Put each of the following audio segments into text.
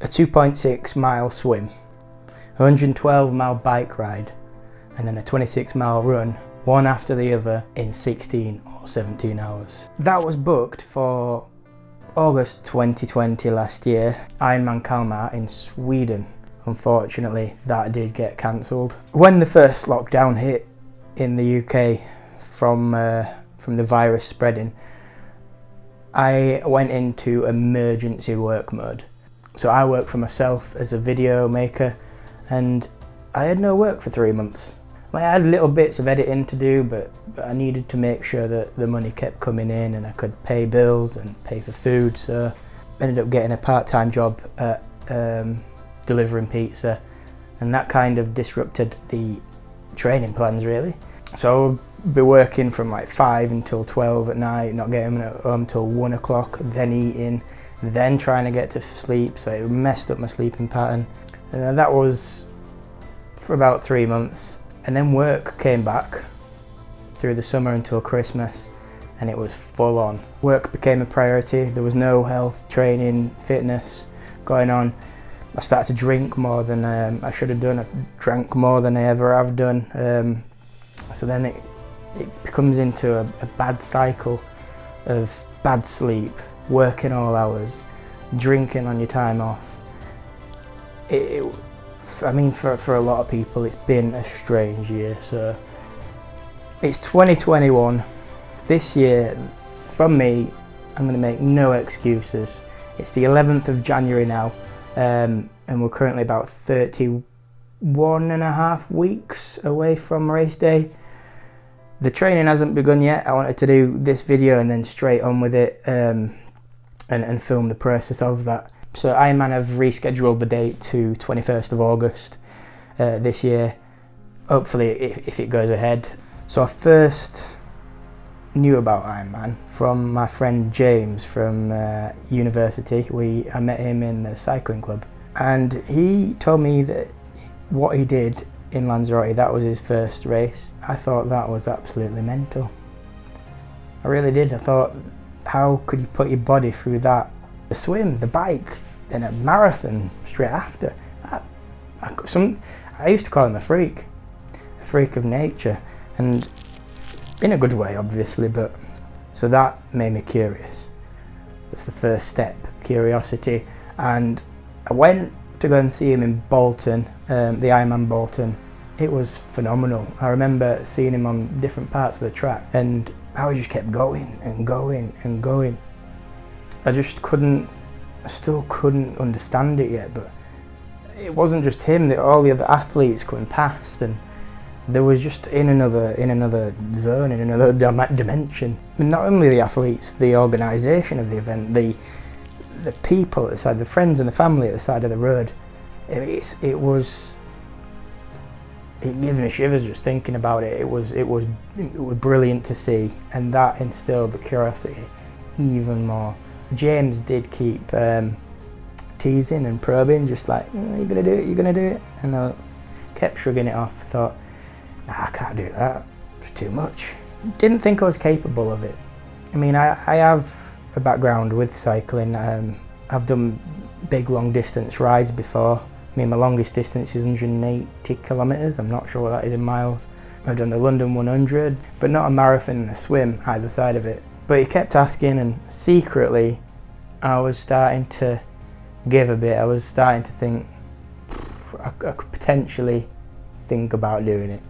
a 2.6 mile swim, a 112 mile bike ride, and then a 26 mile run, one after the other in 16 or 17 hours. That was booked for August 2020 last year, Ironman Kalmar in Sweden. Unfortunately, that did get cancelled. When the first lockdown hit in the UK from the virus spreading, I went into emergency work mode. So I work for myself as a video maker, and I had no work for 3 months. I had little bits of editing to do, but I needed to make sure that the money kept coming in and I could pay bills and pay for food. So I ended up getting a part-time job at delivering pizza, and that kind of disrupted the training plans really. So I'd be working from like 5 until 12 at night, not getting home till 1 o'clock, then eating, then trying to get to sleep, so it messed up my sleeping pattern. And that was for about 3 months. And then work came back through the summer until Christmas, and it was full on. Work became a priority. There was no health, training, fitness going on. I started to drink more than I should have done. I drank more than I ever have done. So then it becomes into a bad cycle of bad sleep, working all hours, drinking on your time off. I mean, for a lot of people, it's been a strange year. So it's 2021. This year, from me, I'm going to make no excuses. It's the 11th of January now, and we're currently about 31 and a half weeks away from race day. The training hasn't begun yet. I wanted to do this video and then straight on with it, and film the process of that. So Ironman have rescheduled the date to 21st of August this year, hopefully if it goes ahead. So I first knew about Ironman from my friend James from university. I met him in the cycling club, and he told me that what he did in Lanzarote, that was his first race. I thought that was absolutely mental. I really did. I thought, how could you put your body through that? The swim, the bike, then a marathon straight after. I used to call him a freak of nature, and in a good way obviously, but so that made me curious. That's the first step, curiosity. And I went to go and see him in Bolton, the Ironman Bolton. It was phenomenal. I remember seeing him on different parts of the track, and how he just kept going and going and going. I still couldn't understand it yet, but it wasn't just him, that all the other athletes coming past, and there was just in another zone, in another dimension. And not only the athletes, the organisation of the event, the people at the side, the friends and the family at the side of the road. It gives me shivers just thinking about it. It was brilliant to see, and that instilled the curiosity even more. James did keep teasing and probing, just like, you're gonna do it, and I kept shrugging it off. I thought, nah, I can't do that, it's too much. Didn't think I was capable of it. I mean, I have a background with cycling. I've done big long distance rides before. I mean, my longest distance is 180 kilometres, I'm not sure what that is in miles. I've done the London 100, but not a marathon and a swim either side of it. But he kept asking, and secretly I was starting to give a bit. I was starting to think I could potentially think about doing it.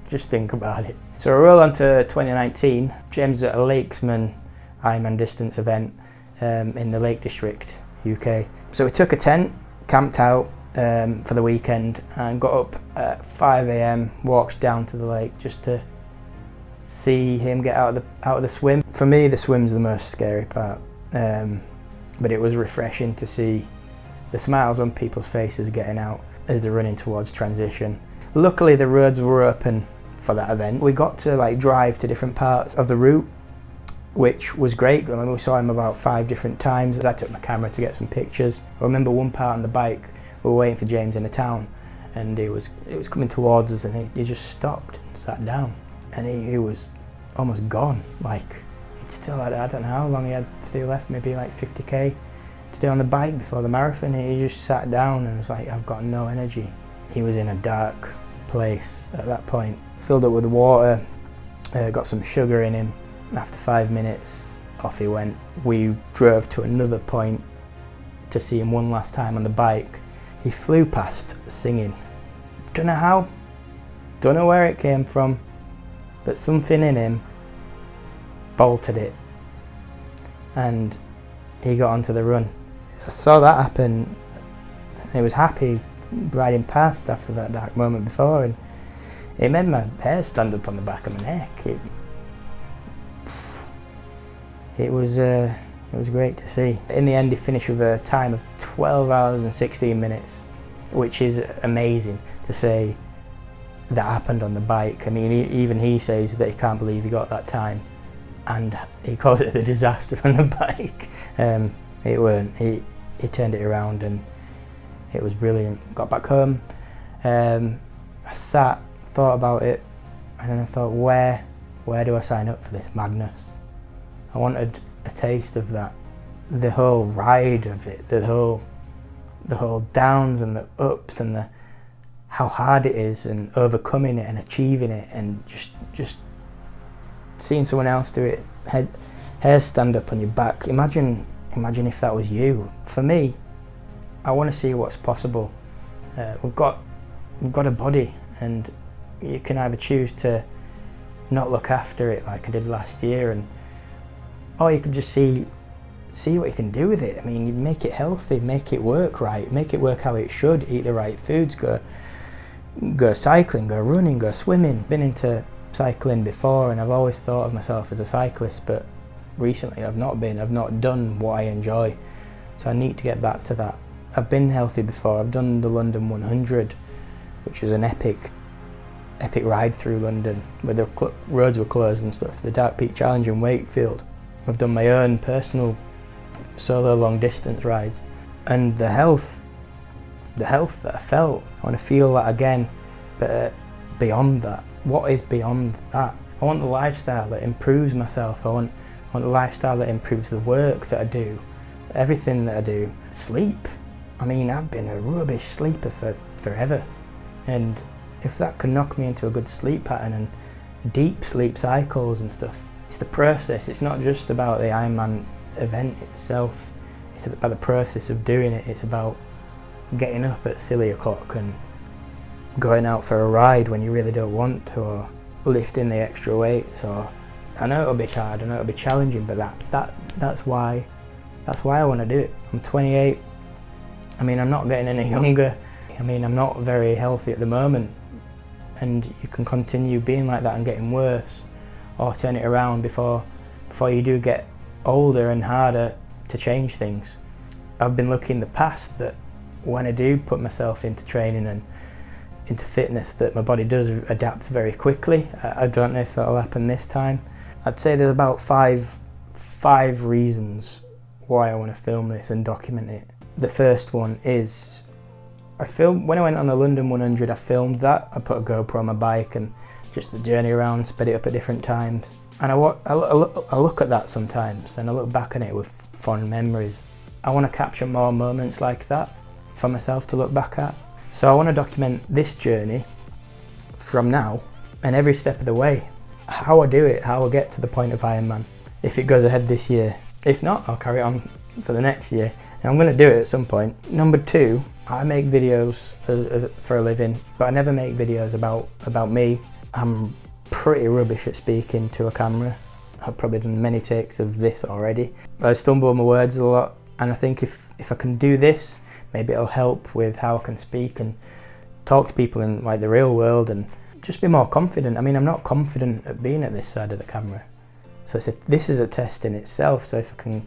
Just think about it. So I roll on to 2019. James was at a Lakesman Ironman distance event in the Lake District, UK. So we took a tent, camped out for the weekend, and got up at 5 AM, walked down to the lake just to see him get out of the swim. For me, the swim's the most scary part, but it was refreshing to see the smiles on people's faces getting out as they're running towards transition. Luckily, the roads were open for that event. We got to drive to different parts of the route, which was great. I mean, we saw him about 5 different times. I took my camera to get some pictures. I remember one part on the bike, we were waiting for James in the town, and it was coming towards us, and he just stopped and sat down, and he was almost gone. He'd still had, I don't know how long he had to do left, maybe 50k, to do on the bike before the marathon. He just sat down and was like, I've got no energy. He was in a dark place at that point. Filled up with water, got some sugar in him. After 5 minutes, off he went. We drove to another point to see him one last time on the bike. He flew past singing. Don't know how, don't know where it came from, but something in him bolted it and he got onto the run. I saw that happen. He was happy riding past after that dark moment before, and it made my hair stand up on the back of my neck. It was great to see. In the end, he finished with a time of 12 hours and 16 minutes, which is amazing to say that happened on the bike. I mean, even he says that he can't believe he got that time, and he calls it the disaster on the bike. It weren't. He turned it around and it was brilliant. Got back home, I sat, thought about it, and then I thought, where do I sign up for this madness? I wanted a taste of that, the whole ride of it, the whole downs and the ups and how hard it is, and overcoming it and achieving it, and just seeing someone else do it, hair stand up on your back. Imagine if that was you. For me, I want to see what's possible. We've got a body, and you can either choose to not look after it like I did last year, or you could just see what you can do with it. I mean, you make it healthy, make it work right, make it work how it should, eat the right foods, go cycling, go running, go swimming. Been into cycling before, and I've always thought of myself as a cyclist, but recently I've not done what I enjoy, so I need to get back to that. I've been healthy before. I've done the London 100, which was an epic ride through London where the roads were closed and stuff, the Dark Peak Challenge in Wakefield. I've done my own personal solo long distance rides, and the health that I felt, I want to feel that again, but beyond that. What is beyond that? I want the lifestyle that improves myself. I want the lifestyle that improves the work that I do, everything that I do. Sleep. I mean, I've been a rubbish sleeper for forever, and if that can knock me into a good sleep pattern and deep sleep cycles and stuff, it's the process. It's not just about the Ironman event itself, it's about the process of doing it. It's about getting up at silly o'clock and going out for a ride when you really don't want to, or lifting the extra weights. Or I know it'll be hard, I know it'll be challenging, but that's why I want to do it. I'm 28. I mean, I'm not getting any younger. I mean, I'm not very healthy at the moment, and you can continue being like that and getting worse, or turn it around before you do get older and harder to change things. I've been lucky in the past that when I do put myself into training and into fitness, that my body does adapt very quickly. I don't know if that'll happen this time. I'd say there's about five reasons why I want to film this and document it. The first one is, when I went on the London 100, I filmed that. I put a GoPro on my bike and just the journey around, sped it up at different times. And I look at that sometimes and I look back on it with fond memories. I want to capture more moments like that for myself to look back at. So I want to document this journey from now and every step of the way. How I do it, how I get to the point of Ironman. If it goes ahead this year. If not, I'll carry on for the next year. And I'm going to do it at some point. Number two, I make videos for a living, but I never make videos about me. I'm pretty rubbish at speaking to a camera. I've probably done many takes of this already. I stumble on my words a lot, and I think if I can do this, maybe it'll help with how I can speak and talk to people in like the real world and just be more confident. I mean, I'm not confident at being at this side of the camera. So this is a test in itself, so if I can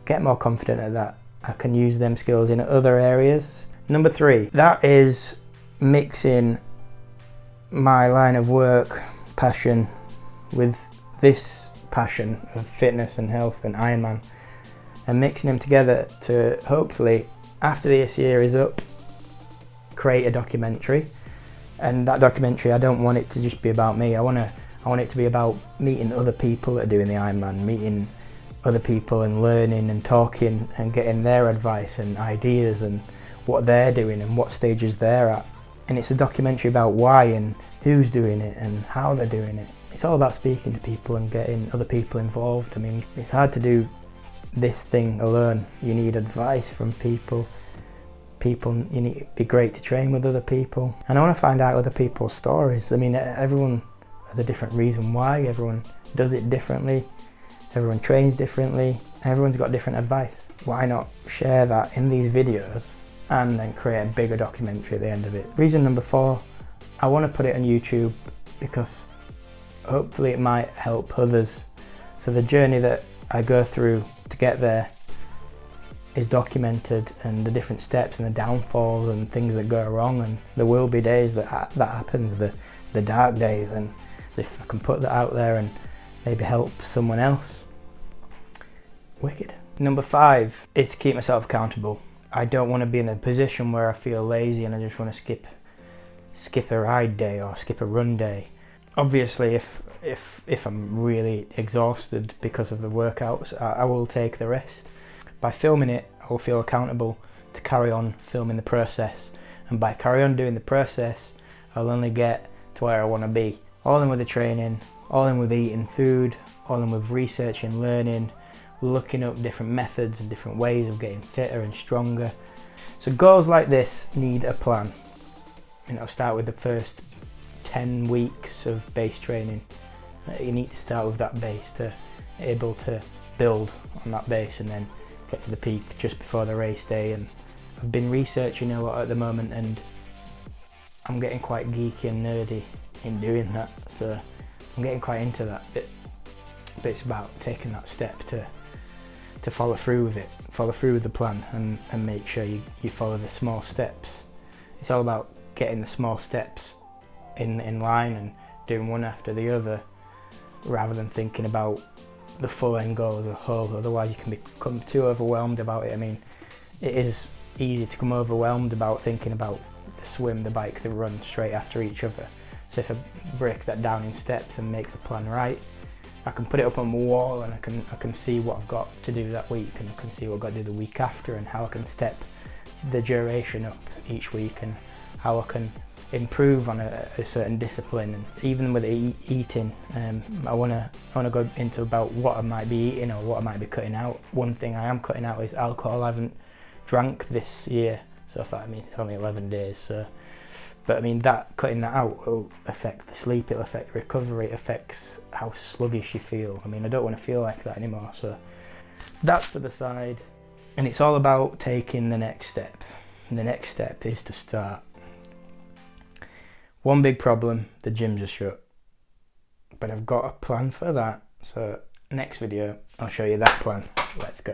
get more confident at that, I can use them skills in other areas. Number three, that is mixing my line of work, passion, with this passion of fitness and health and Ironman, and mixing them together to hopefully, after this year is up, create a documentary. And that documentary, I don't want it to just be about me. I want it to be about meeting other people that are doing the Ironman, meeting other people and learning and talking and getting their advice and ideas and what they're doing and what stages they're at. And it's a documentary about why and who's doing it and how they're doing it. It's all about speaking to people and getting other people involved. I mean, it's hard to do this thing alone. You need advice from people. You need to be great to train with other people. And I want to find out other people's stories. I mean, everyone has a different reason why. Everyone does it differently. Everyone trains differently. Everyone's got different advice. Why not share that in these videos and then create a bigger documentary at the end of it? Reason number 4, I want to put it on YouTube because hopefully it might help others. So the journey that I go through to get there is documented, and the different steps and the downfalls and things that go wrong, and there will be days that happens, the dark days, and if I can put that out there and maybe help someone else, wicked. Number 5 is to keep myself accountable. I don't want to be in a position where I feel lazy and I just want to skip a ride day or skip a run day. Obviously, if I'm really exhausted because of the workouts, I will take the rest. By filming it, I will feel accountable to carry on filming the process, and by carry on doing the process, I'll only get to where I want to be. All in with the training, all in with eating food, all in with researching, learning, looking up different methods and different ways of getting fitter and stronger. So goals like this need a plan. You know, start with the first 10 weeks of base training. You need to start with that base to be able to build on that base and then get to the peak just before the race day. And I've been researching a lot at the moment, and I'm getting quite geeky and nerdy in doing that, so I'm getting quite into that bit. But it's about taking that step to follow through with it, follow through with the plan, and make sure you follow the small steps. It's all about getting the small steps in line and doing one after the other, rather than thinking about the full end goal as a whole. Otherwise you can become too overwhelmed about it. I mean, it is easy to become overwhelmed about thinking about the swim, the bike, the run straight after each other. So if I break that down in steps and make the plan right, I can put it up on the wall, and I can see what I've got to do that week, and I can see what I've got to do the week after, and how I can step the duration up each week, and how I can improve on a certain discipline. And even with eating, I want to go into about what I might be eating or what I might be cutting out. One thing I am cutting out is alcohol. I haven't drank this year so far. I mean, it's only 11 days, so. But I mean, cutting that out will affect the sleep, it'll affect the recovery, it affects how sluggish you feel. I mean, I don't want to feel like that anymore, so that's to the side. And it's all about taking the next step. And the next step is to start. One big problem, the gyms are shut. But I've got a plan for that, so next video I'll show you that plan. Let's go.